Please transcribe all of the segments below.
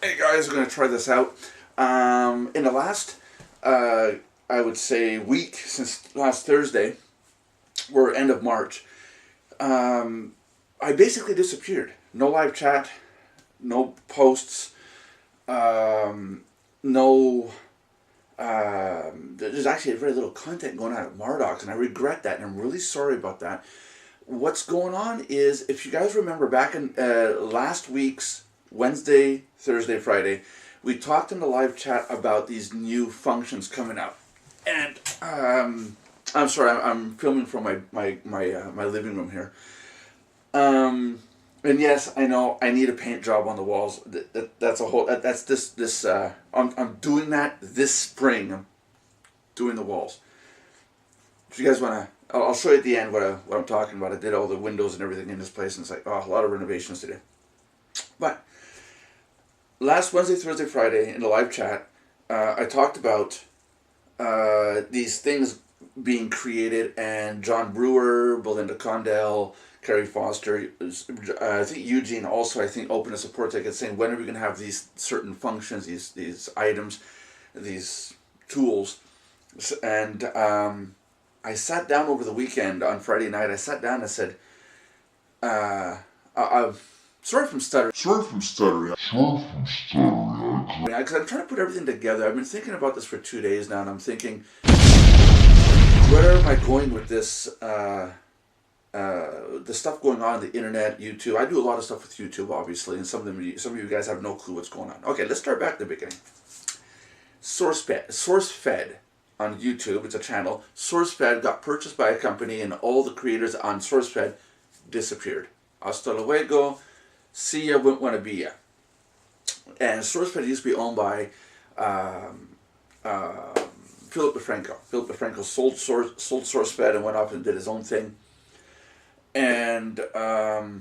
Hey guys, we're going to try this out. In the last, I would say, week since last Thursday, or end of March, I basically disappeared. No live chat, no posts, no. There's actually very little content going on at Mardox, and I regret that, and I'm really sorry about that. What's going on is, if you guys remember back in last week's Wednesday, Thursday, Friday, we talked in the live chat about these new functions coming out. And I'm sorry, I'm filming from my living room here. And yes, I know I need a paint job on the walls. That's a whole. That's this. I'm doing that this spring. I'm doing the walls. If you guys wanna, I'll show you at the end what I'm talking about. I did all the windows and everything in this place, and it's like, oh, a lot of renovations today. But last Wednesday, Thursday, Friday in the live chat, I talked about these things being created, and John Brewer, Belinda Condell, Carrie Foster, I think Eugene also, I think, opened a support ticket saying, when are we going to have these certain functions, these items, these tools? And I sat down over the weekend on Friday night. I sat down and I said, I'm sorry if I'm stuttering. Because I'm trying to put everything together. I've been thinking about this for 2 days now, and I'm thinking, where am I going with this? The stuff going on the internet, YouTube. I do a lot of stuff with YouTube, obviously, and some of you guys have no clue what's going on. Okay, let's start back at the beginning. SourceFed on YouTube, it's a channel. SourceFed got purchased by a company, and all the creators on SourceFed disappeared. Hasta luego, see ya, wouldn't want to be ya. And SourceFed used to be owned by Philip DeFranco. Philip DeFranco sold SourceFed and went off and did his own thing. And that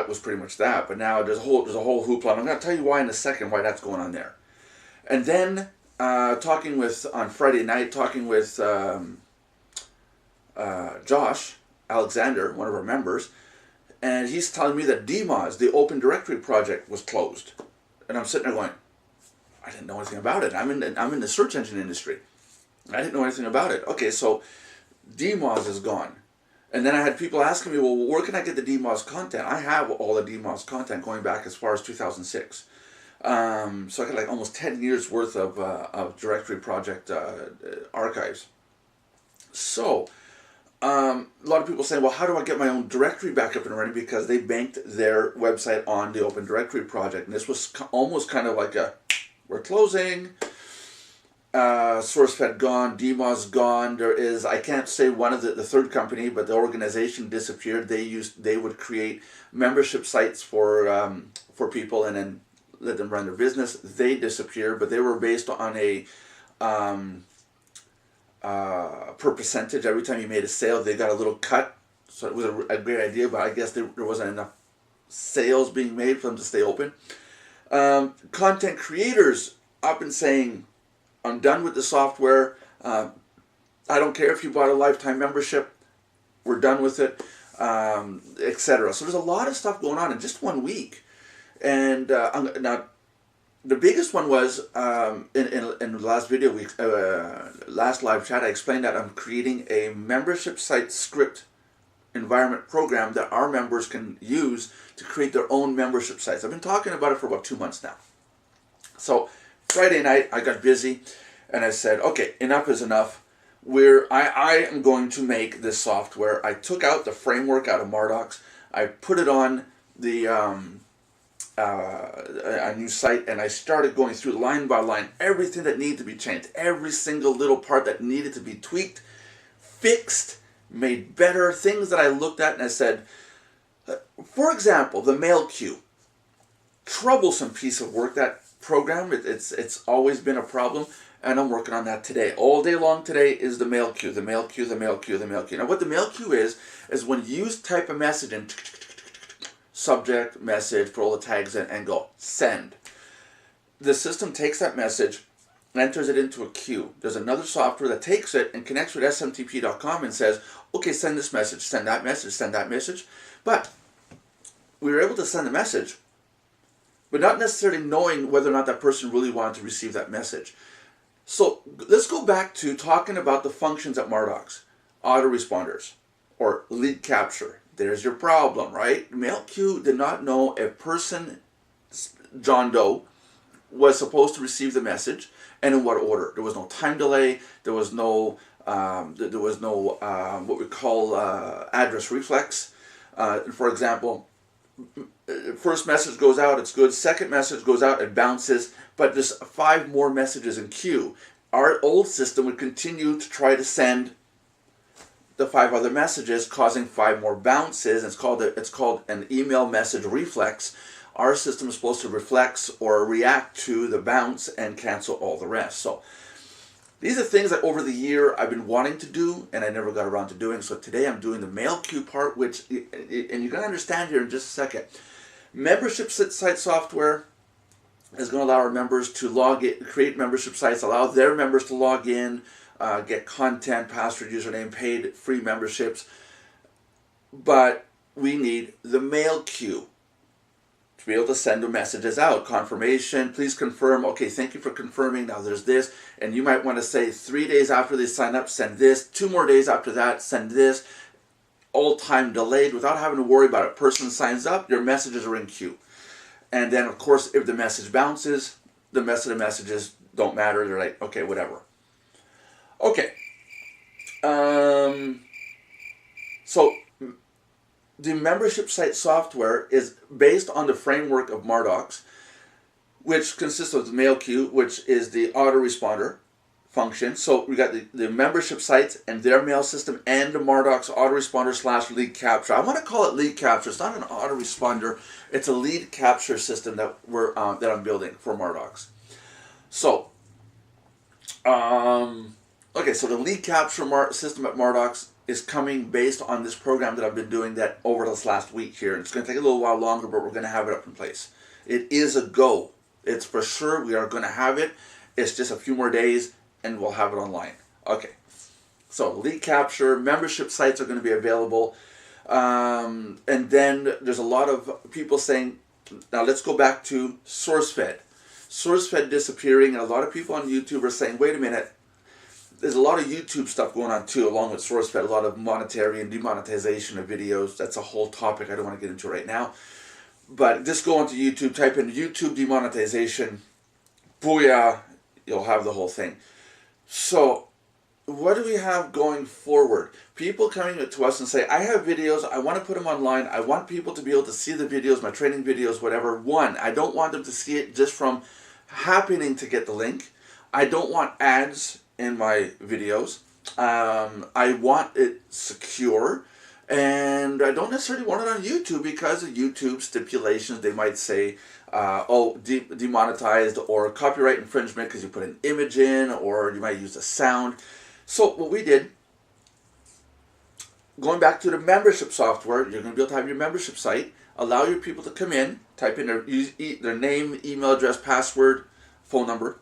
was pretty much that. But now there's a whole hoopla. I'm going to tell you why in a second, why that's going on there. And then on Friday night, talking with Josh Alexander, one of our members, and he's telling me that DMOZ, the Open Directory project, was closed. And I'm sitting there going, I didn't know anything about it. I'm in the search engine industry. I didn't know anything about it. Okay, so DMOZ is gone. And then I had people asking me, well, where can I get the DMOZ content? I have all the DMOZ content going back as far as 2006. So I got like almost 10 years worth of directory project archives. So a lot of people saying, well, how do I get my own directory back up and running? Because they banked their website on the Open Directory project. And this was almost kind of like we're closing. SourceFed gone, DMOZ gone. There is, I can't say one of the third company, but the organization disappeared. They would create membership sites for people and then let them run their business. They disappeared, but they were based on a per percentage. Every time you made a sale, they got a little cut. So it was a great idea, but I guess there wasn't enough sales being made for them to stay open. Content creators up and saying, I'm done with the software. I don't care if you bought a lifetime membership. We're done with it, etc. So there's a lot of stuff going on in just 1 week. And now, the biggest one was in the last video, last live chat, I explained that I'm creating a membership site script environment program that our members can use to create their own membership sites. I've been talking about it for about 2 months now. So Friday night, I got busy, and I said, okay, enough is enough. I am going to make this software. I took out the framework out of Mardox. I put it on a new site, and I started going through line by line everything that needed to be changed, every single little part that needed to be tweaked, fixed, made better, things that I looked at and I said, for example, the mail queue. Troublesome piece of work, that program. It's always been a problem, and I'm working on that today. All day long today is the mail queue, the mail queue, the mail queue, the mail queue. Now what the mail queue is when you type a message in, subject, message, put all the tags in, and go send. The system takes that message and enters it into a queue. There's another software that takes it and connects with smtp.com and says, okay, send this message, send that message, send that message. But we were able to send the message, but not necessarily knowing whether or not that person really wanted to receive that message. So let's go back to talking about the functions at Mardox. Autoresponders or lead capture. There's your problem, right? MailQ did not know if person John Doe was supposed to receive the message and in what order. There was no time delay. There was no what we call address reflex. For example, first message goes out, it's good. Second message goes out, it bounces. But there's 5 more messages in queue. Our old system would continue to try to send the 5 other messages, causing 5 more bounces. It's called an email message reflex. Our system is supposed to reflex or react to the bounce and cancel all the rest. So these are things that over the year I've been wanting to do and I never got around to doing. So today I'm doing the MailQ part, which, and you're going to understand here in just a second. Membership site software is going to allow our members to log in, create membership sites, allow their members to log in, get content, password, username, paid, free memberships. But we need the MailQ to be able to send the messages out. Confirmation, please confirm. Okay, thank you for confirming. Now there's this. And you might want to say 3 days after they sign up, send this. 2 more days after that, send this. All time delayed without having to worry about it. Person signs up, your messages are in queue. And then, of course, if the message bounces, the rest of the messages don't matter. They're like, okay, whatever. Okay. So the membership site software is based on the framework of Mardox, which consists of the MailQ, which is the autoresponder function. So we got the membership sites and their mail system and the Mardox autoresponder / lead capture. I want to call it lead capture. It's not an autoresponder. It's a lead capture system that I'm building for Mardox. So, okay, so the lead capture system at Mardox is coming based on this program that I've been doing that over this last week here. And it's going to take a little while longer, but we're going to have it up in place. It is a go. It's for sure. We are going to have it. It's just a few more days and we'll have it online. Okay. So lead capture, membership sites are going to be available. And then there's a lot of people saying, now let's go back to SourceFed. SourceFed disappearing, and a lot of people on YouTube are saying, wait a minute, there's a lot of YouTube stuff going on too, along with SourceFed, a lot of monetary and demonetization of videos. That's a whole topic I don't want to get into right now. But just go onto YouTube, type in YouTube demonetization, booyah, you'll have the whole thing. So what do we have going forward? People coming to us and say, I have videos, I want to put them online, I want people to be able to see the videos, my training videos, whatever. One, I don't want them to see it just from happening to get the link. I don't want ads in my videos. I want it secure. And I don't necessarily want it on YouTube because of YouTube stipulations. They might say, demonetized or copyright infringement because you put an image in, or you might use a sound. So what we did, going back to the membership software, you're going to be able to have your membership site, allow your people to come in, type in their name, email address, password, phone number,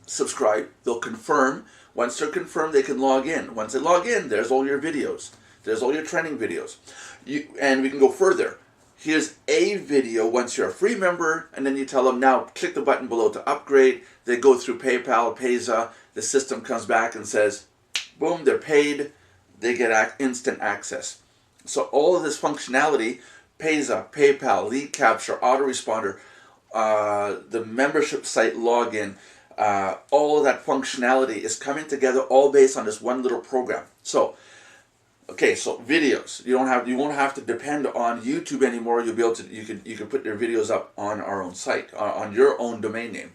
subscribe. They'll confirm. Once they're confirmed, they can log in. Once they log in, there's all your videos. There's all your training videos. And we can go further. Here's a video once you're a free member, and then you tell them, now click the button below to upgrade. They go through PayPal, Payza. The system comes back and says, boom, they're paid. They get instant access. So all of this functionality, Payza, PayPal, lead capture, autoresponder, the membership site login, all of that functionality is coming together all based on this one little program. So, okay, so videos. You won't have to depend on YouTube anymore. You'll be able to you can put your videos up on our own site, on your own domain name.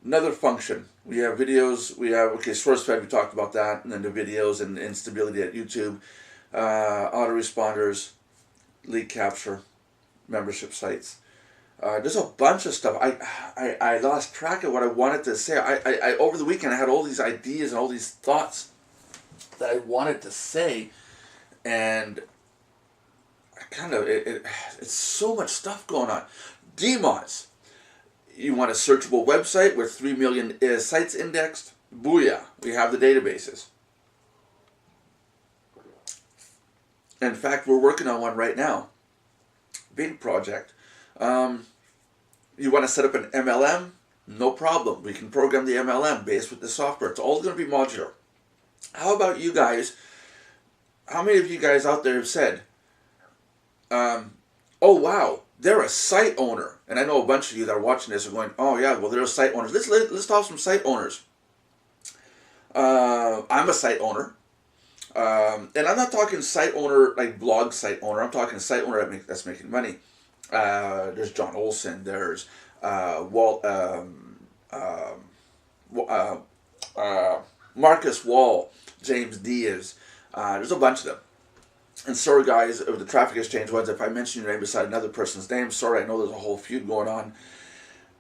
Another function. We have videos. We have SourceFed. We talked about that, and then the videos and instability at YouTube, autoresponders, lead capture, membership sites. There's a bunch of stuff. I lost track of what I wanted to say. I over the weekend I had all these ideas and all these thoughts that I wanted to say, and I kind of it's so much stuff going on. DMOZ. You want a searchable website with 3 million sites indexed? Booyah! We have the databases. In fact, we're working on one right now. big project. You want to set up an MLM? No problem. We can program the MLM based with the software. It's all going to be modular. How about you guys? How many of you guys out there have said, oh wow, they're a site owner? And I know a bunch of you that are watching this are going, oh yeah, well, they're site owners. Let's talk some site owners. I'm a site owner. And I'm not talking site owner like blog site owner. I'm talking site owner that's making money. There's John Olson. There's Marcus Wall, James Diaz. There's a bunch of them. And sorry, guys, of the Traffic Exchange ones, if I mention your name beside another person's name, sorry, I know there's a whole feud going on.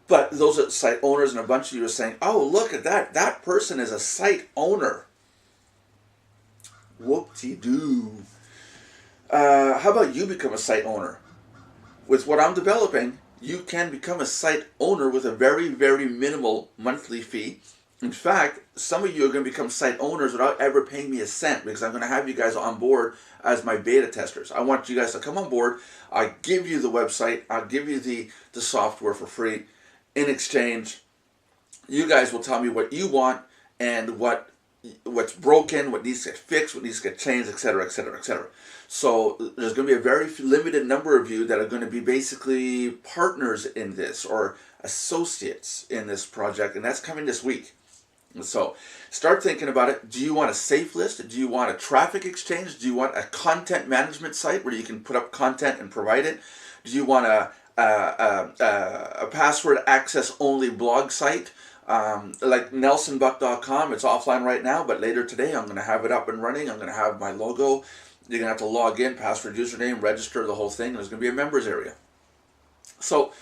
But those are site owners, and a bunch of you are saying, oh, look at that. That person is a site owner. Whoop-de-doo. How about you become a site owner? With what I'm developing, you can become a site owner with a very, very minimal monthly fee. In fact, some of you are going to become site owners without ever paying me a cent, because I'm going to have you guys on board as my beta testers. I want you guys to come on board. I'll give you the website. I'll give you the software for free. In exchange, you guys will tell me what you want and what's broken, what needs to get fixed, what needs to get changed, etc., etc., etc. So there's going to be a very limited number of you that are going to be basically partners in this or associates in this project, and that's coming this week. So start thinking about it. Do you want a safe list? Do you want a traffic exchange? Do you want a content management site where you can put up content and provide it? Do you want a password access only blog site? Like nelsonbuck.com, it's offline right now, but later today I'm going to have it up and running. I'm going to have my logo. You're going to have to log in, password, username, register, the whole thing. And there's going to be a members area. So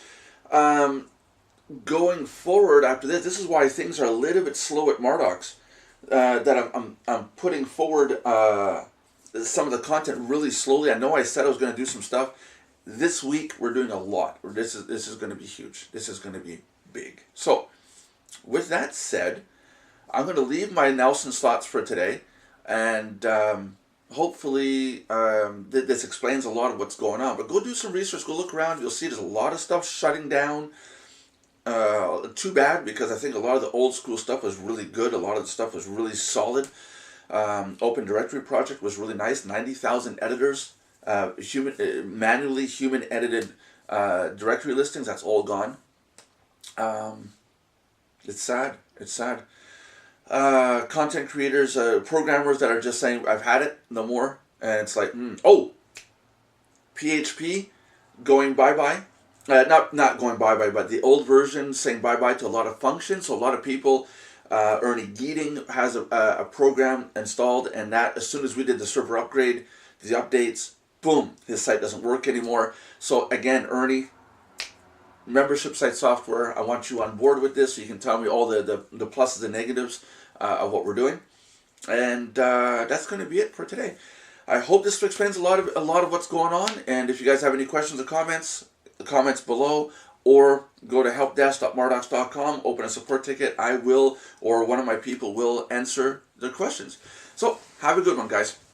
going forward after this is why things are a little bit slow at Mardocs. That I'm putting forward some of the content really slowly. I know I said I was going to do some stuff. This week we're doing a lot. This is going to be huge. This is going to be big. So with that said, I'm going to leave my Nelson's thoughts for today, and hopefully this explains a lot of what's going on. But go do some research, go look around. You'll see there's a lot of stuff shutting down. Too bad, because I think a lot of the old school stuff was really good. A lot of the stuff was really solid. Open Directory project was really nice. 90,000 editors, manually human edited directory listings. That's all gone. It's sad. It's sad. Content creators, programmers that are just saying, I've had it, no more. And it's like, PHP going bye-bye. Not going bye-bye, but the old version saying bye-bye to a lot of functions. So a lot of people, Ernie Geeting has a program installed, and that as soon as we did the server upgrade, the updates, boom, his site doesn't work anymore. So again, Ernie, membership site software, I want you on board with this so you can tell me all the pluses and negatives of what we're doing. And that's going to be it for today. I hope this explains a lot of what's going on. And if you guys have any questions or comments, the comments below, or go to helpdesk.mardocs.com, open a support ticket. I will, or one of my people will answer their questions. So have a good one, guys.